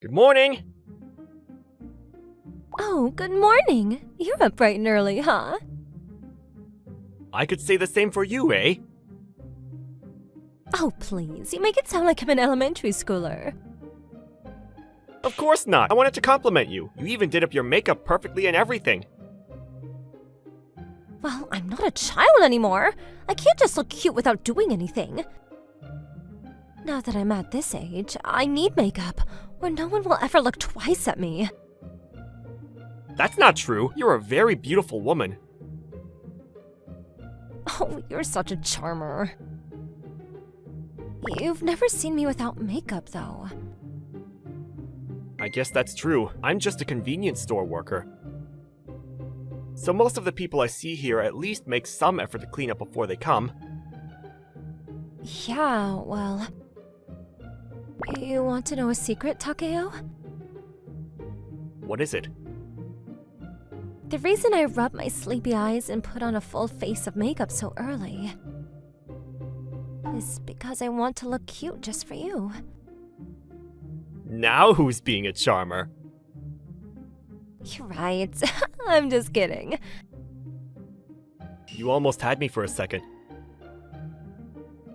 Good morning! Oh, good morning. You're up bright and early, huh? I could say the same for you, eh? Oh, please. You make it sound like I'm an elementary schooler. Of course not! I wanted to compliment you. You even did up your makeup perfectly and everything. Well, I'm not a child anymore. I can't just look cute without doing anything. Now that I'm at this age, I need makeup, or no one will ever look twice at me. That's not true. You're a very beautiful woman. Oh, you're such a charmer. You've never seen me without makeup, though. I guess that's true. I'm just a convenience store worker. So most of the people I see here at least make some effort to clean up before they come. Yeah, well... You want to know a secret, Takeo? What is it? The reason I rub my sleepy eyes and put on a full face of makeup so early is because I want to look cute just for you. Now who's being a charmer? You're right. I'm just kidding. You almost had me for a second.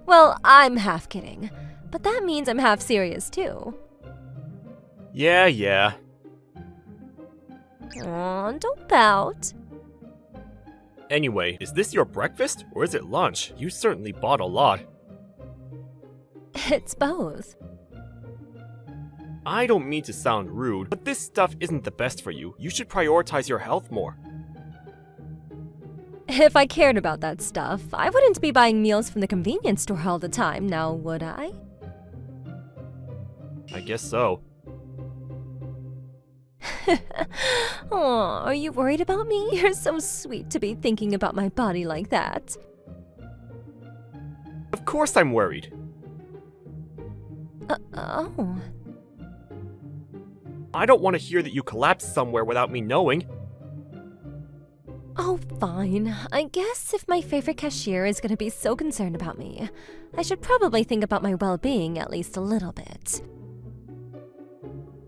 Well, I'm half kidding, but that means I'm half serious too. Yeah. Aw, don't pout. Anyway, is this your breakfast or is it lunch? You certainly bought a lot. It's both. I don't mean to sound rude, but this stuff isn't the best for you. You should prioritize your health more. If I cared about that stuff, I wouldn't be buying meals from the convenience store all the time, now would I? I guess so. Aw, are you worried about me? You're so sweet to be thinking about my body like that. Of course I'm worried. Oh. I don't want to hear that you collapsed somewhere without me knowing. Oh, fine. I guess if my favorite cashier is gonna be so concerned about me, I should probably think about my well-being at least a little bit.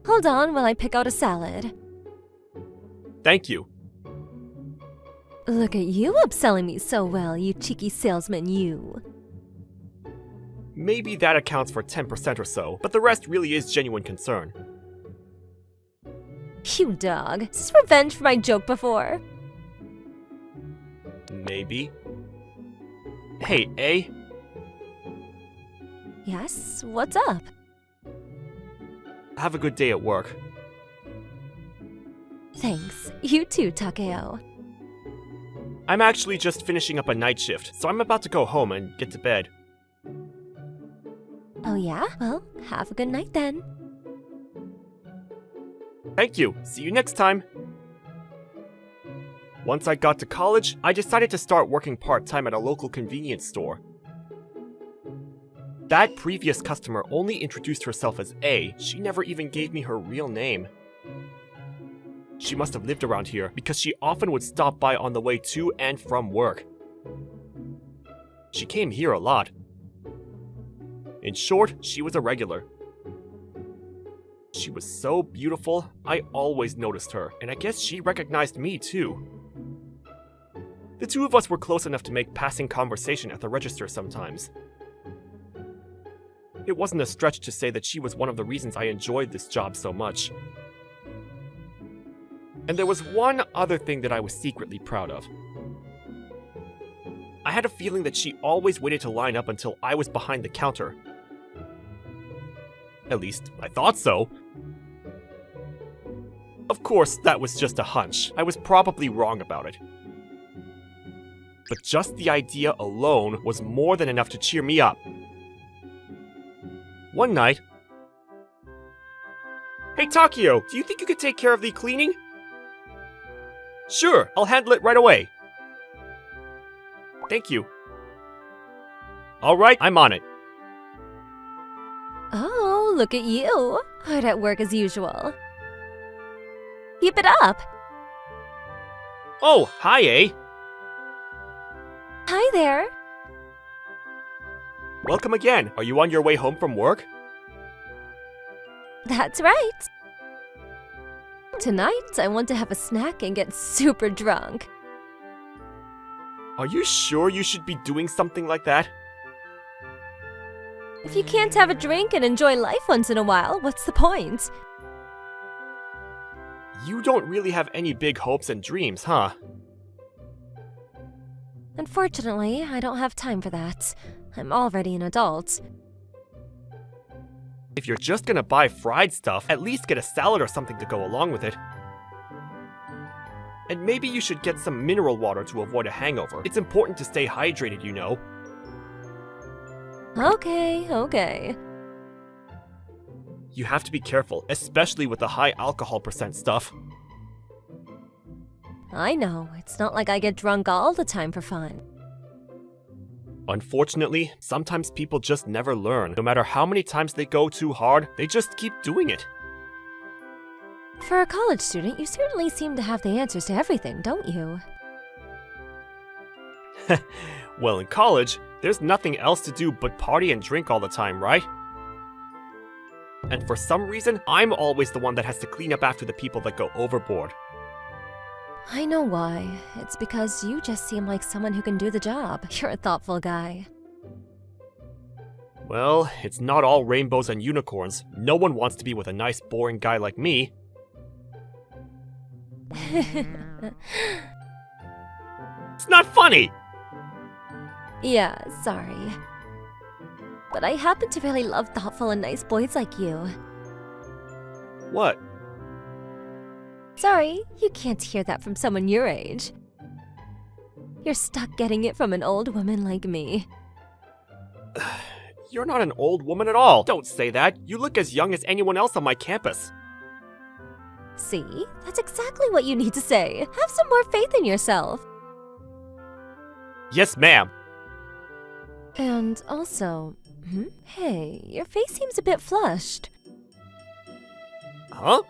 Hold on while I pick out a salad. Thank you. Look at you upselling me so well, you cheeky salesman, you. Maybe that accounts for 10% or so, but the rest really is genuine concern. You dog. Is this revenge for my joke before? Maybe. Hey, A? Yes? What's up? Have a good day at work. Thanks. You too, Takeo. I'm actually just finishing up a night shift, so I'm about to go home and get to bed. Oh yeah? Well, have a good night then. Thank you. See you next time. Once I got to college, I decided to start working part-time at a local convenience store. That previous customer only introduced herself as A. She never even gave me her real name. She must have lived around here because she often would stop by on the way to and from work. She came here a lot. In short, she was a regular. She was so beautiful, I always noticed her, and I guess she recognized me too. The two of us were close enough to make passing conversation at the register sometimes. It wasn't a stretch to say that she was one of the reasons I enjoyed this job so much. And there was one other thing that I was secretly proud of. I had a feeling that she always waited to line up until I was behind the counter. At least, I thought so. Of course, that was just a hunch. I was probably wrong about it. But just the idea alone was more than enough to cheer me up. One night... Hey Takeo, do you think you could take care of the cleaning? Sure, I'll handle it right away. Thank you. Alright, I'm on it. Oh, look at you. Hard at work as usual. Keep it up. Oh, hi, A. Hi there. Welcome again. Are you on your way home from work? That's right. Tonight, I want to have a snack and get super drunk. Are you sure you should be doing something like that? If you can't have a drink and enjoy life once in a while, what's the point? You don't really have any big hopes and dreams, huh? Unfortunately, I don't have time for that. I'm already an adult. If you're just gonna buy fried stuff, at least get a salad or something to go along with it. And maybe you should get some mineral water to avoid a hangover. It's important to stay hydrated, you know. Okay. You have to be careful, especially with the high alcohol percent stuff. I know, it's not like I get drunk all the time for fun. Unfortunately, sometimes people just never learn. No matter how many times they go too hard, they just keep doing it. For a college student, you certainly seem to have the answers to everything, don't you? Well, in college, there's nothing else to do but party and drink all the time, right? And for some reason, I'm always the one that has to clean up after the people that go overboard. I know why. It's because you just seem like someone who can do the job. You're a thoughtful guy. Well, it's not all rainbows and unicorns. No one wants to be with a nice, boring guy like me. It's not funny! Yeah, sorry. But I happen to really love thoughtful and nice boys like you. What? Sorry, you can't hear that from someone your age. You're stuck getting it from an old woman like me. You're not an old woman at all. Don't say that. You look as young as anyone else on my campus. See? That's exactly what you need to say. Have some more faith in yourself. Yes, ma'am. And also, hey, your face seems a bit flushed. Huh?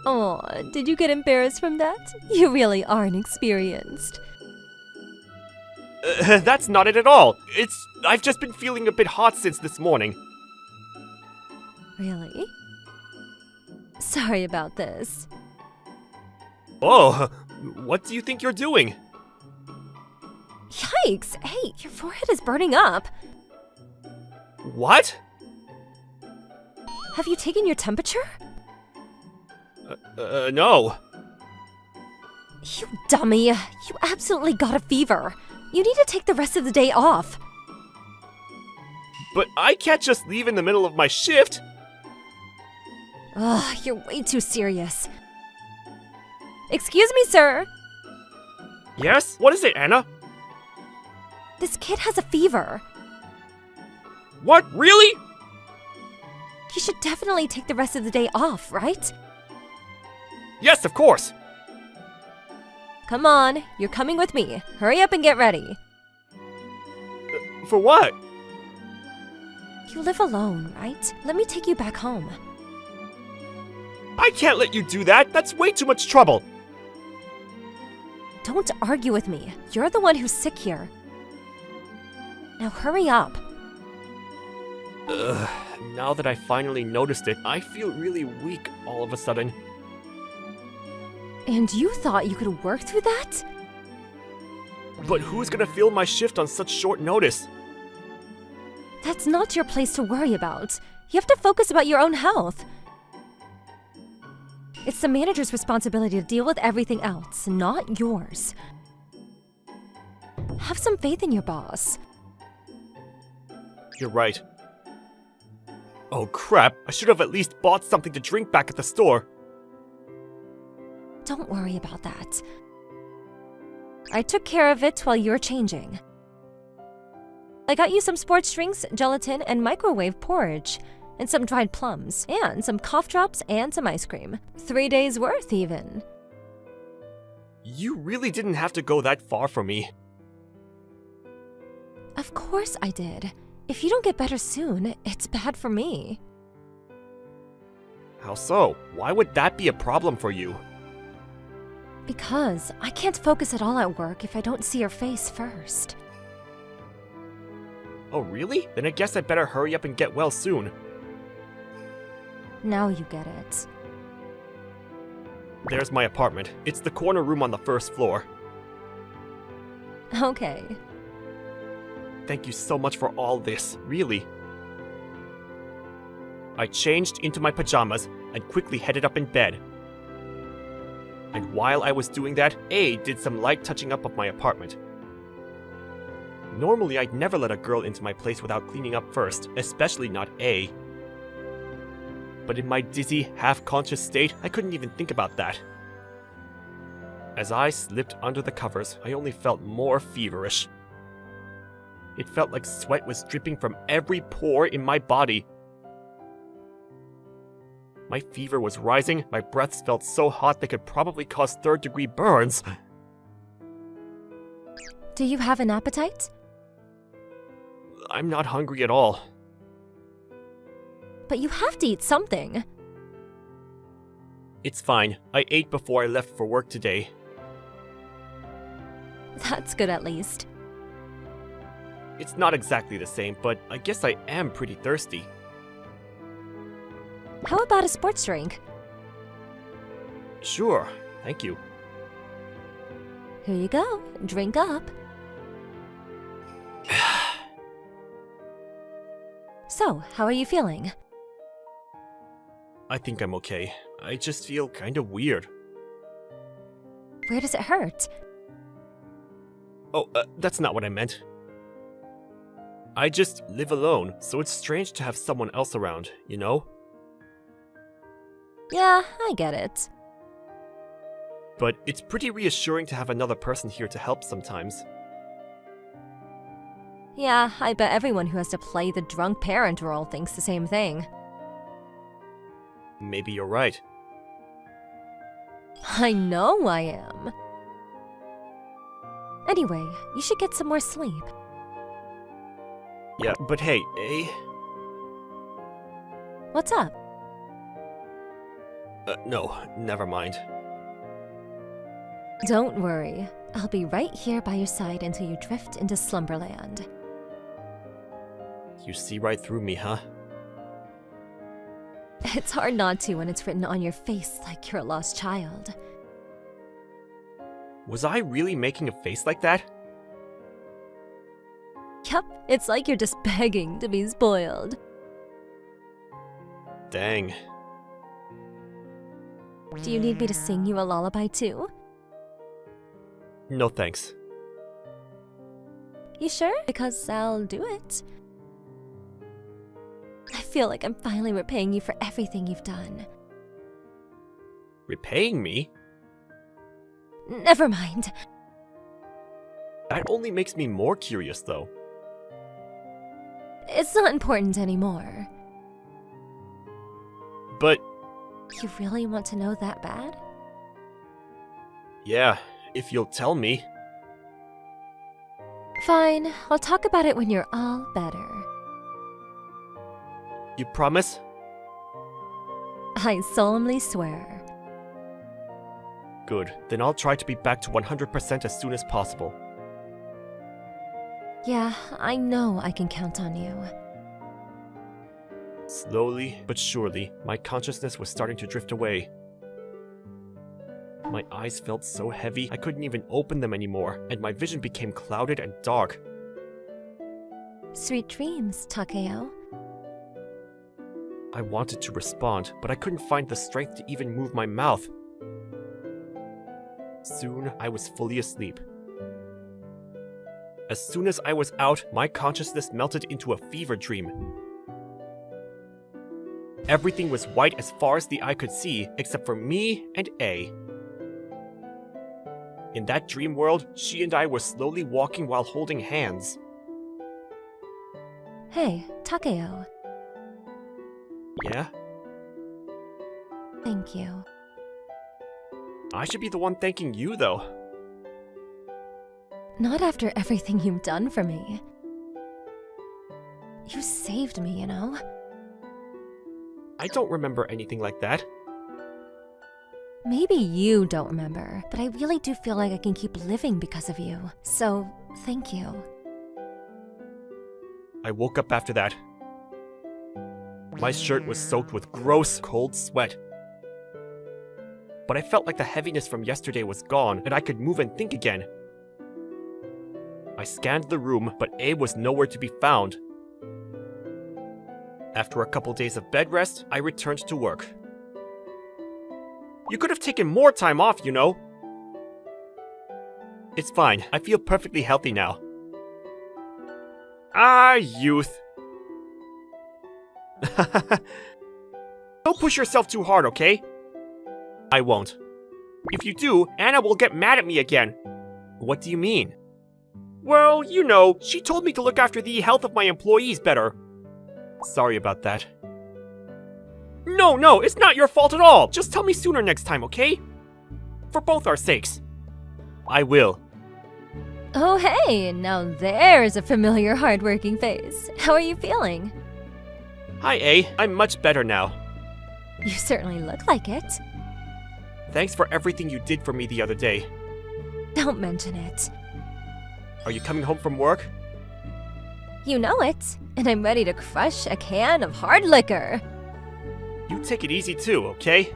Aw, did you get embarrassed from that? You really are inexperienced. That's not it at all. I've just been feeling a bit hot since this morning. Really? Sorry about this. Oh, what do you think you're doing? Yikes! Hey, your forehead is burning up. What? Have you taken your temperature? No. You dummy! You absolutely got a fever. You need to take the rest of the day off. But I can't just leave in the middle of my shift. Ugh, you're way too serious. Excuse me, sir. Yes? What is it, Anna? This kid has a fever. What? Really? You should definitely take the rest of the day off, right? Yes, of course. Come on, you're coming with me. Hurry up and get ready. For what? You live alone, right? Let me take you back home. I can't let you do that. That's way too much trouble. Don't argue with me. You're the one who's sick here. Now hurry up. Ugh, now that I finally noticed it, I feel really weak all of a sudden. And you thought you could work through that? But who's gonna fill my shift on such short notice? That's not your place to worry about. You have to focus about your own health. It's the manager's responsibility to deal with everything else, not yours. Have some faith in your boss. You're right. Oh crap, I should have at least bought something to drink back at the store. Don't worry about that. I took care of it while you were changing. I got you some sports drinks, gelatin, and microwave porridge, and some dried plums, and some cough drops, and some ice cream. 3 days worth, even. You really didn't have to go that far for me. Of course I did. If you don't get better soon, it's bad for me. How so? Why would that be a problem for you? Because I can't focus at all at work if I don't see your face first. Oh really? Then I guess I'd better hurry up and get well soon. now you get it. There's my apartment. It's the corner room on the first floor. Okay. Thank you so much for all this, really. I changed into my pajamas and quickly headed up in bed. And while I was doing that, A did some light touching up of my apartment. Normally, I'd never let a girl into my place without cleaning up first, especially not A. But in my dizzy, half-conscious state, I couldn't even think about that. As I slipped under the covers, I only felt more feverish. It felt like sweat was dripping from every pore in my body. My fever was rising, my breaths felt so hot they could probably cause third-degree burns. Do you have an appetite? I'm not hungry at all. But you have to eat something. It's fine. I ate before I left for work today. That's good at least. It's not exactly the same, but I guess I am pretty thirsty. How about a sports drink? Sure, thank you. Here you go. Drink up. So, how are you feeling? I think I'm okay. I just feel kind of weird. Where does it hurt? Oh, that's not what I meant. I just live alone, so it's strange to have someone else around, you know? Yeah, I get it. But it's pretty reassuring to have another person here to help sometimes. Yeah, I bet everyone who has to play the drunk parent role thinks the same thing. Maybe you're right. I know I am. Anyway, you should get some more sleep. Yeah, but hey, eh? What's up? No, never mind. Don't worry. I'll be right here by your side until you drift into slumberland. You see right through me, huh? It's hard not to when it's written on your face like you're a lost child. Was I really making a face like that? Yup, it's like you're just begging to be spoiled. Dang. Do you need me to sing you a lullaby too? No thanks. You sure? Because I'll do it. I feel like I'm finally repaying you for everything you've done. Repaying me? Never mind. That only makes me more curious, though. It's not important anymore. But, You really want to know that bad? yeah, if you'll tell me. Fine, I'll talk about it when you're all better. You promise? I solemnly swear. Good, then I'll try to be back to 100% as soon as possible. Yeah, I know I can count on you. Slowly but surely, my consciousness was starting to drift away. My eyes felt so heavy I couldn't even open them anymore, and my vision became clouded and dark. Sweet dreams, Takeo. I wanted to respond, but I couldn't find the strength to even move my mouth. Soon, I was fully asleep. As soon as I was out, my consciousness melted into a fever dream. Everything was white as far as the eye could see, except for me and A. In that dream world, she and I were slowly walking while holding hands. Hey, Takeo. Yeah? Thank you. I should be the one thanking you, though. Not after everything you've done for me. You saved me, you know? I don't remember anything like that. Maybe you don't remember, but I really do feel like I can keep living because of you. So, thank you. I woke up after that. My shirt was soaked with gross, cold sweat. But I felt like the heaviness from yesterday was gone, and I could move and think again. I scanned the room, but A was nowhere to be found. After a couple days of bed rest, I returned to work. You could have taken more time off, you know. It's fine. I feel perfectly healthy now. Ah, youth. Don't push yourself too hard, okay? I won't. If you do, Anna will get mad at me again. What do you mean? Well, you know, she told me to look after the health of my employees better. Sorry about that. No, it's not your fault at all. Just tell me sooner next time, okay? For both our sakes. I will. Oh hey, now there's a familiar hardworking face. How are you feeling? Hi, A. I'm much better now. You certainly look like it. Thanks for everything you did for me the other day. Don't mention it. Are you coming home from work? You know it, and I'm ready to crush a can of hard liquor. You take it easy too, okay?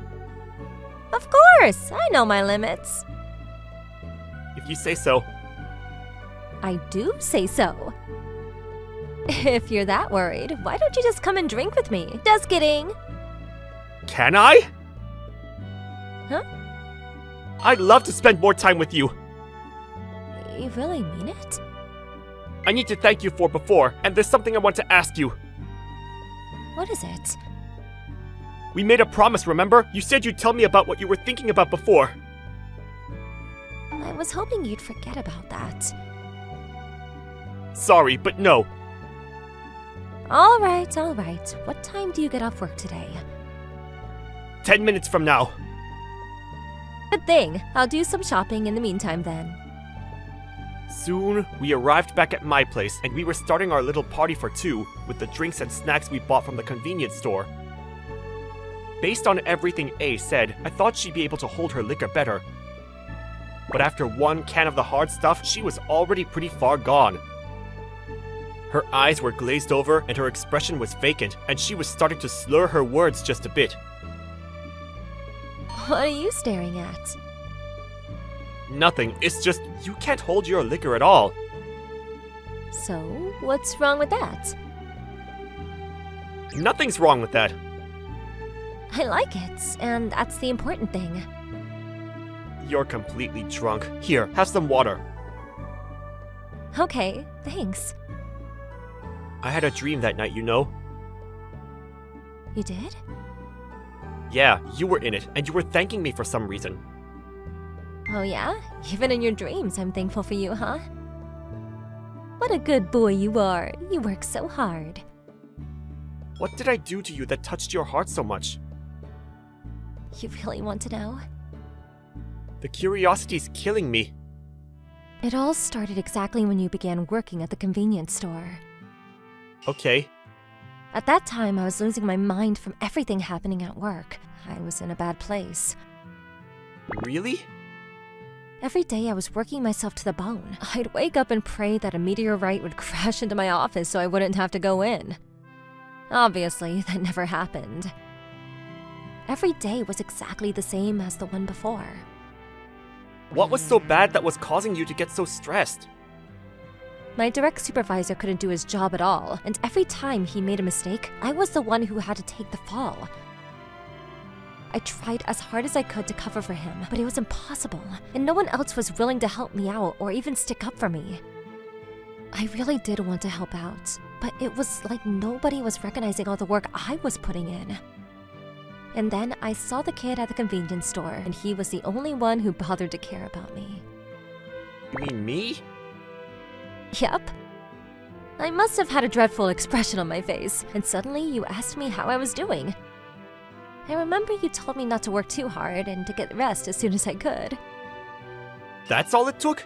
Of course, I know my limits. If you say so. I do say so. If you're that worried, why don't you just come and drink with me? Just kidding. Can I? Huh? I'd love to spend more time with you. You really mean it? I need to thank you for before, and there's something I want to ask you. What is it? We made a promise, remember? You said you'd tell me about what you were thinking about before. I was hoping you'd forget about that. Sorry, but no. All right. What time do you get off work today? 10 minutes from now. Good thing. I'll do some shopping in the meantime then. Soon, we arrived back at my place, and we were starting our little party for two with the drinks and snacks we bought from the convenience store. Based on everything A said, I thought she'd be able to hold her liquor better. But after one can of the hard stuff, she was already pretty far gone. Her eyes were glazed over, and her expression was vacant, and she was starting to slur her words just a bit. What are you staring at? Nothing, it's just, you can't hold your liquor at all. So, what's wrong with that? Nothing's wrong with that. I like it, and that's the important thing. You're completely drunk. Here, have some water. Okay, thanks. I had a dream that night, you know? You did? Yeah, you were in it, and you were thanking me for some reason. Oh yeah? Even in your dreams, I'm thankful for you, huh? What a good boy you are. You work so hard. What did I do to you that touched your heart so much? You really want to know? The curiosity's killing me. It all started exactly when you began working at the convenience store. Okay. At that time, I was losing my mind from everything happening at work. I was in a bad place. Really? Every day I was working myself to the bone. I'd wake up and pray that a meteorite would crash into my office so I wouldn't have to go in. Obviously, that never happened. Every day was exactly the same as the one before. What was so bad that was causing you to get so stressed? My direct supervisor couldn't do his job at all, and every time he made a mistake, I was the one who had to take the fall. I tried as hard as I could to cover for him, but it was impossible, and no one else was willing to help me out or even stick up for me. I really did want to help out, but it was like nobody was recognizing all the work I was putting in. And then I saw the kid at the convenience store, and he was the only one who bothered to care about me. You mean me? Yep. I must have had a dreadful expression on my face, and suddenly you asked me how I was doing. I remember you told me not to work too hard and to get rest as soon as I could. That's all it took?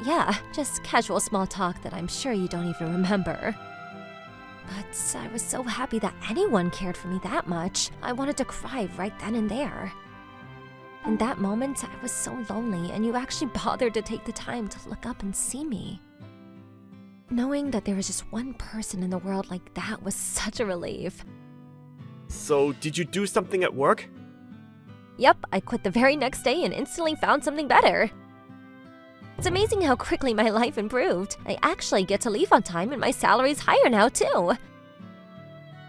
Yeah, just casual small talk that I'm sure you don't even remember. But I was so happy that anyone cared for me that much. I wanted to cry right then and there. In that moment, I was so lonely, and you actually bothered to take the time to look up and see me. Knowing that there was just one person in the world like that was such a relief. So, did you do something at work? Yep, I quit the very next day and instantly found something better. It's amazing how quickly my life improved. I actually get to leave on time and my salary's higher now too.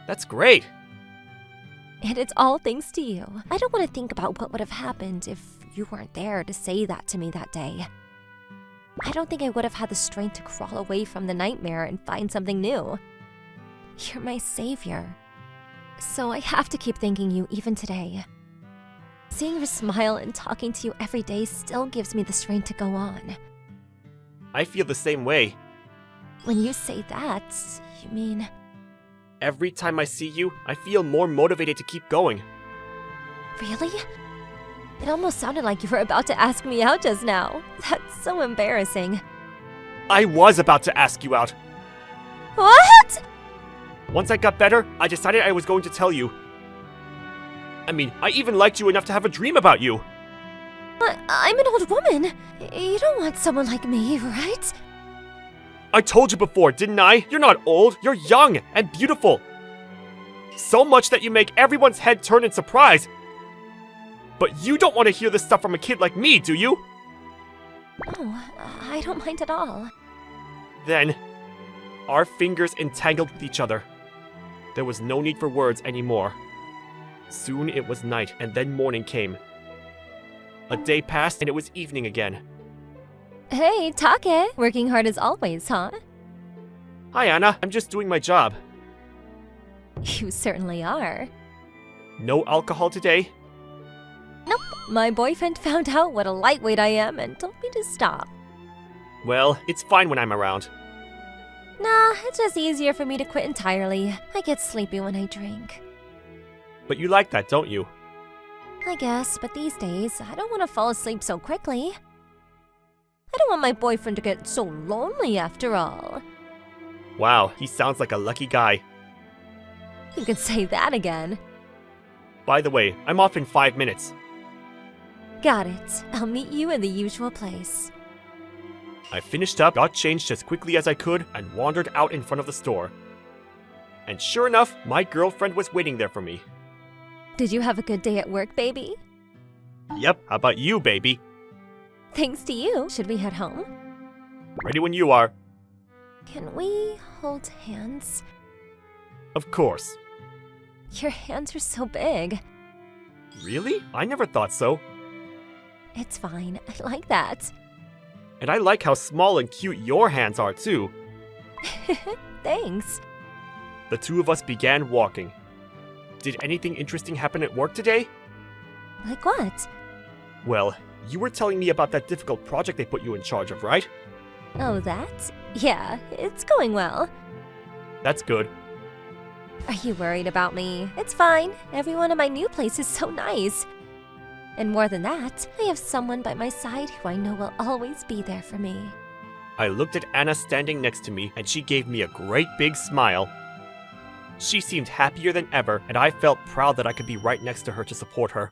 That's great. And it's all thanks to you. I don't want to think about what would have happened if you weren't there to say that to me that day. I don't think I would have had the strength to crawl away from the nightmare and find something new. You're my savior. So I have to keep thanking you even today. Seeing your smile and talking to you every day still gives me the strength to go on. I feel the same way. When you say that, you mean... Every time I see you, I feel more motivated to keep going. Really? It almost sounded like you were about to ask me out just now. That's so embarrassing. I was about to ask you out. What? Once I got better, I decided I was going to tell you. I mean, I even liked you enough to have a dream about you. I'm an old woman. You don't want someone like me, right? I told you before, didn't I? You're not old, you're young and beautiful. So much that you make everyone's head turn in surprise. But you don't want to hear this stuff from a kid like me, do you? No, I don't mind at all. Then, our fingers entangled with each other. There was no need for words anymore. Soon it was night, and then morning came. A day passed, and it was evening again. Hey, Take! Working hard as always, huh? Hi, Anna. I'm just doing my job. You certainly are. No alcohol today? Nope, my boyfriend found out what a lightweight I am and told me to stop. Well, it's fine when I'm around. Nah, it's just easier for me to quit entirely. I get sleepy when I drink. But you like that, don't you? I guess, but these days, I don't want to fall asleep so quickly. I don't want my boyfriend to get so lonely after all. Wow, he sounds like a lucky guy. You can say that again. By the way, I'm off in 5 minutes. Got it. I'll meet you in the usual place. I finished up, got changed as quickly as I could, and wandered out in front of the store. And sure enough, my girlfriend was waiting there for me. Did you have a good day at work, baby? Yep, how about you, baby? Thanks to you. Should we head home? Ready when you are. Can we hold hands? Of course. Your hands are so big. Really? I never thought so. It's fine. I like that. And I like how small and cute your hands are, too. Thanks. The two of us began walking. Did anything interesting happen at work today? Like what? Well, you were telling me about that difficult project they put you in charge of, right? Oh, that? Yeah, it's going well. That's good. Are you worried about me? It's fine. Everyone in my new place is so nice. And more than that, I have someone by my side who I know will always be there for me. I looked at Anna standing next to me, and she gave me a great big smile. She seemed happier than ever, and I felt proud that I could be right next to her to support her.